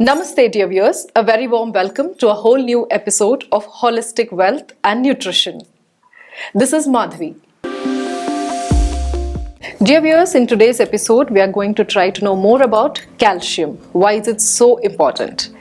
Namaste, dear viewers. A very warm welcome to a whole new episode of Holistic Wealth and Nutrition. This is Madhavi. Dear viewers, in today's episode, we are going to try to know more about calcium. Why is it so important?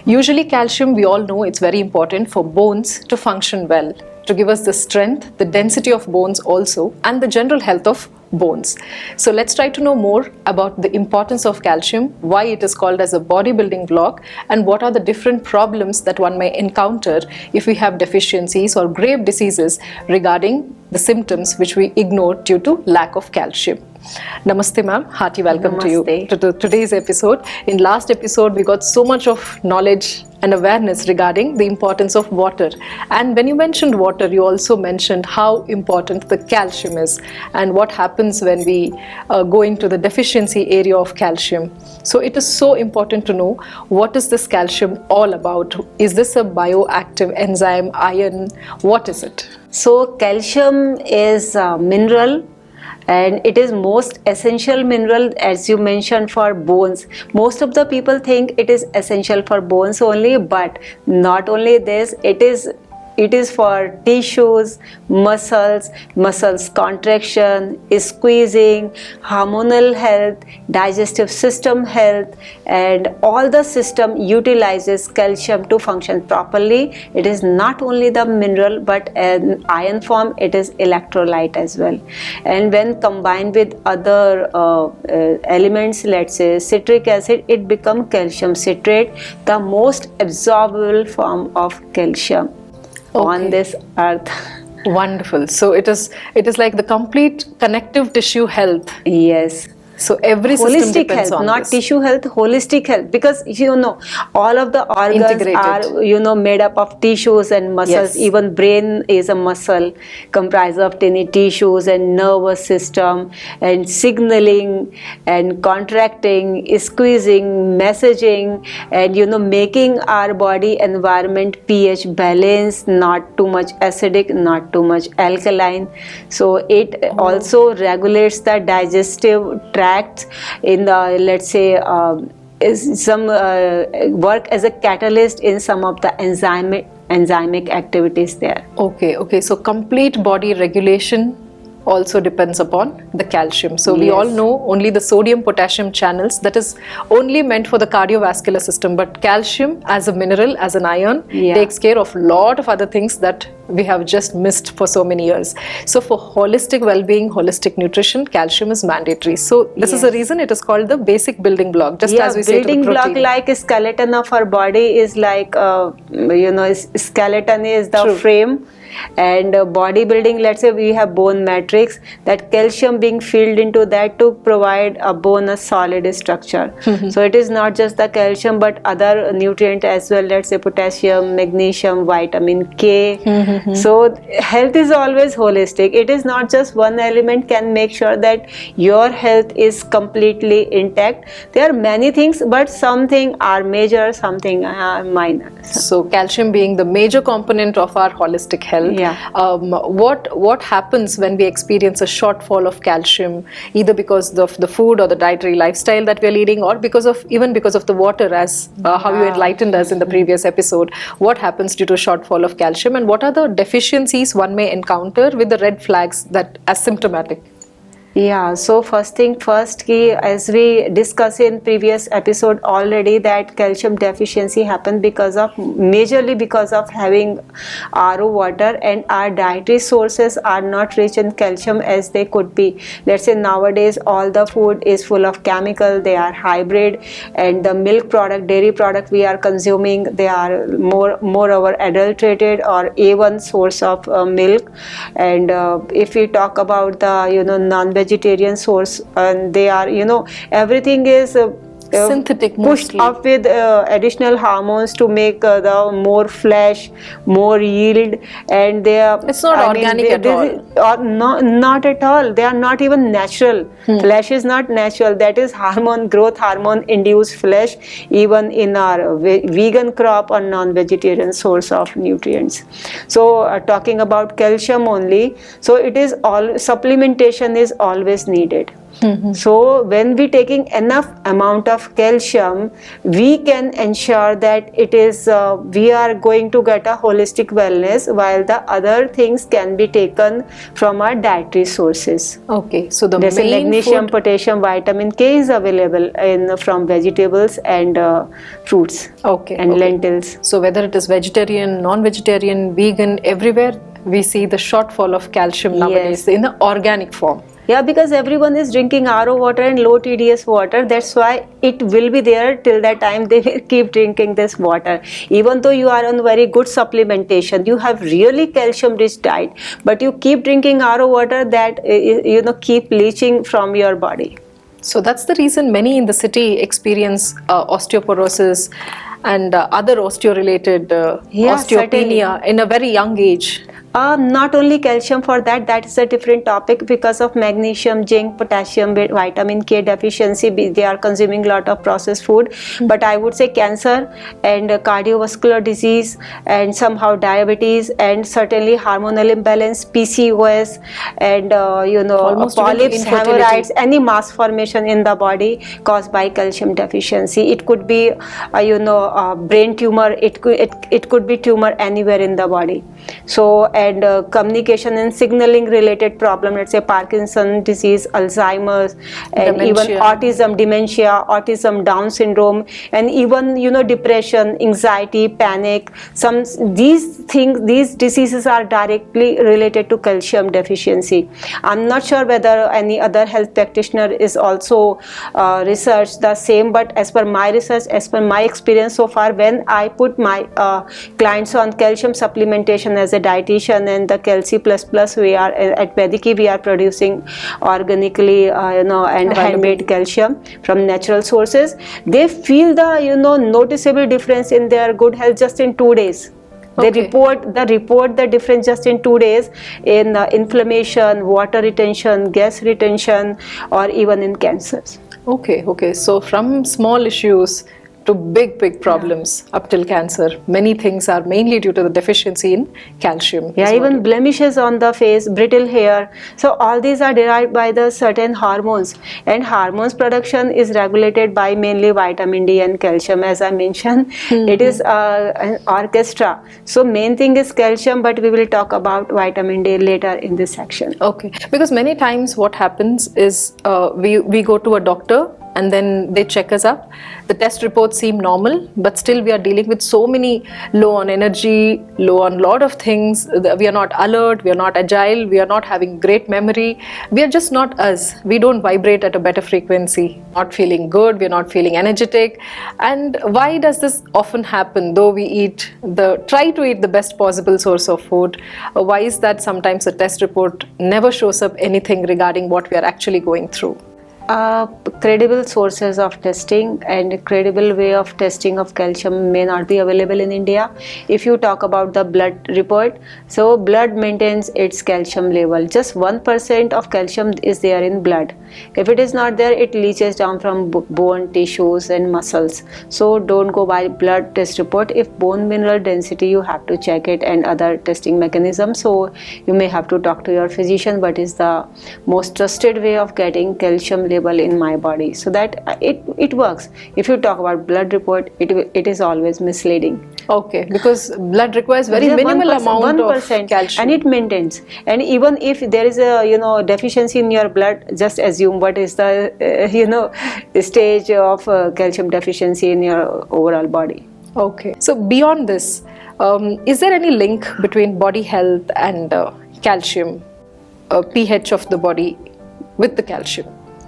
Usually calcium, we all know it's very important for bones to function well, to give us the strength, the density of bones also, and the general health of bones. So let's try to know more about the importance of calcium, why it is called as a bodybuilding block, and what are the different problems that one may encounter if we have deficiencies or grave diseases regarding the symptoms which we ignore due to lack of calcium. Namaste ma'am, hearty welcome to you to today's episode. In last episode we got so much of knowledge and awareness regarding the importance of water, and when you mentioned water you also mentioned how important the calcium is and what happens when we go into the deficiency area of calcium. So it is so important to know what is this calcium all about. Is this a bioactive enzyme, iron? What is it? So calcium is a mineral, and it is most essential mineral, as you mentioned, for bones. Most of the people think it is essential for bones only, but not only this, it is for tissues, muscles contraction, squeezing, hormonal health, digestive system health, and all the system utilizes calcium to function properly. It is not only the mineral, but in iron form it is electrolyte as well. And when combined with other elements, let's say citric acid, it becomes calcium citrate, the most absorbable form of calcium on this earth. Wonderful. So it is like the complete connective tissue health. Yes. So every system holistic depends health, on not this. tissue health, holistic health, because all of the organs Integrated. are made up of tissues and muscles. Yes. Even brain is a muscle comprised of tiny tissues and nervous system and signaling and contracting, squeezing, messaging, and making our body environment pH balanced, not too much acidic, not too much alkaline. So it also regulates the digestive tracts in the, let's say, is some work as a catalyst in some of the enzymic activities there. Okay. So complete body regulation also depends upon the calcium. So we all know only the sodium potassium channels, that is only meant for the cardiovascular system, but calcium as a mineral, as an iron, takes care of a lot of other things that we have just missed for so many years. So for holistic well-being, holistic nutrition, calcium is mandatory. So this is the reason it is called the basic building block, just as we say to the building protein. block, like a skeleton of our body is like skeleton is the frame, and bodybuilding, let's say we have bone matrix, that calcium being filled into that to provide a bone a solid structure. So it is not just the calcium but other nutrient as well, let's say potassium, magnesium, vitamin K. So health is always holistic. It is not just one element can make sure that your health is completely intact. There are many things, but something are major, something are minor. So calcium being the major component of our holistic health. What happens when we experience a shortfall of calcium, either because of the food or the dietary lifestyle that we are leading, or because of the water, as how you enlightened us in the previous episode? What happens due to shortfall of calcium, and what are the deficiencies one may encounter with the red flags that are symptomatic? So first thing first, as we discussed in previous episode already, that calcium deficiency happens majorly because of having RO water, and our dietary sources are not rich in calcium as they could be. Let's say nowadays all the food is full of chemical, they are hybrid, and the milk product, dairy product we are consuming, they are more adulterated or A1 source of milk. And if we talk about the non-vegetarian source, and they are everything is synthetic, pushed mostly up with additional hormones to make the more flesh, more yield, and they are, it's not organic at all. Not at all. They are not even natural. Flesh is not natural. That is growth hormone induced flesh, even in our vegan crop or non-vegetarian source of nutrients. So talking about calcium only, so it is all supplementation is always needed. So when we taking enough amount of calcium, we can ensure that it is we are going to get a holistic wellness, while the other things can be taken from our dietary sources. Okay, so the There's a main magnesium, food, potassium, vitamin K is available in from vegetables and fruits okay, and okay. lentils. So whether it is vegetarian, non-vegetarian, vegan, everywhere we see the shortfall of calcium nowadays in the organic form. Yeah, because everyone is drinking RO water and low TDS water. That's why it will be there till that time they will keep drinking this water. Even though you are on very good supplementation, you have really calcium rich diet, but you keep drinking RO water that keep leaching from your body. So that's the reason many in the city experience osteoporosis and other osteo-related osteopenia in a very young age. Not only calcium for that is a different topic. Because of magnesium, zinc, potassium, vitamin K deficiency, they are consuming a lot of processed food. But I would say cancer and cardiovascular disease and somehow diabetes and certainly hormonal imbalance, PCOS and polyps, hemorrhoids, any mass formation in the body caused by calcium deficiency. It could be brain tumor, it could be tumor anywhere in the body. So and communication and signaling related problem, let's say Parkinson disease, Alzheimer's, and even autism, dementia, autism, Down syndrome, and even depression, anxiety, panic. These diseases are directly related to calcium deficiency. I'm not sure whether any other health practitioner is also researched the same, but as per my research, as per my experience so far, when I put my clients on calcium supplementation as a dietitian, and the Calci Plus, we are at Vediki, we are producing organically and handmade calcium from natural sources. They feel the noticeable difference in their good health just in 2 days. They report the difference just in 2 days in inflammation, water retention, gas retention, or even in cancers. Okay. So from small issues to big problems up till cancer, many things are mainly due to the deficiency in calcium. Yeah, even blemishes on the face, brittle hair. So all these are derived by the certain hormones, and hormones production is regulated by mainly vitamin D and calcium. As I mentioned, it is an orchestra. So main thing is calcium, but we will talk about vitamin D later in this section. Okay, because many times what happens is we go to a doctor and then they check us up. The test reports seem normal, but still we are dealing with so many low on energy, low on lot of things. We are not alert, we are not agile, we are not having great memory. We are just not us. We don't vibrate at a better frequency. Not feeling good, we are not feeling energetic. And why does this often happen? Though we try to eat the best possible source of food, why is that sometimes a test report never shows up anything regarding what we are actually going through? Credible sources of testing and credible way of testing of calcium may not be available in India. If you talk about the blood report, so blood maintains its calcium level. Just 1% of calcium is there in blood. If it is not there, it leaches down from bone, tissues and muscles. So don't go by blood test report. If bone mineral density, you have to check it and other testing mechanisms. So you may have to talk to your physician, what is the most trusted way of getting calcium level in my body, so that it works. If you talk about blood report, it is always misleading. Okay, because blood requires very minimal amount of calcium, and it maintains. And even if there is a deficiency in your blood, just assume what is the stage of calcium deficiency in your overall body. Okay, so beyond this, is there any link between body health and calcium, pH of the body with the calcium?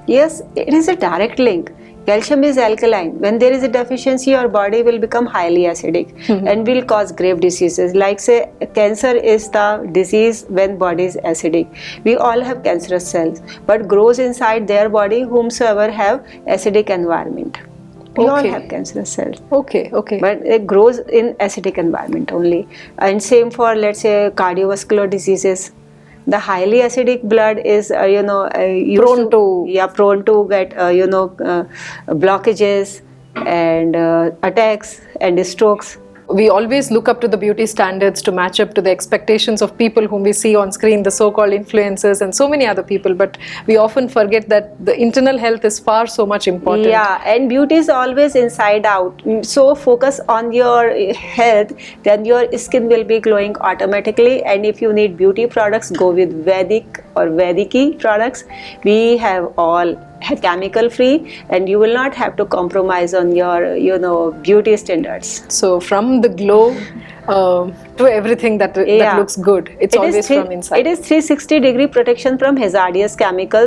Yes, it is a direct link. Calcium is alkaline. When there is a deficiency, your body will become highly acidic and will cause grave diseases. Like say, cancer is the disease when body is acidic. We all have cancerous cells, but grows inside their body whomsoever have acidic environment. We all have cancerous cells. Okay. But it grows in acidic environment only. And same for, let's say, cardiovascular diseases. The highly acidic blood is prone to get blockages and attacks and strokes. We always look up to the beauty standards to match up to the expectations of people whom we see on screen, the so-called influencers and so many other people, but we often forget that the internal health is far so much important. Yeah, and beauty is always inside out. So focus on your health, then your skin will be glowing automatically. And if you need beauty products, go with Vedic or Vediki products. We have all chemical free, and you will not have to compromise on your beauty standards. So from the glow to everything that looks good, it's always from inside. It is 360-degree protection from hazardous chemicals.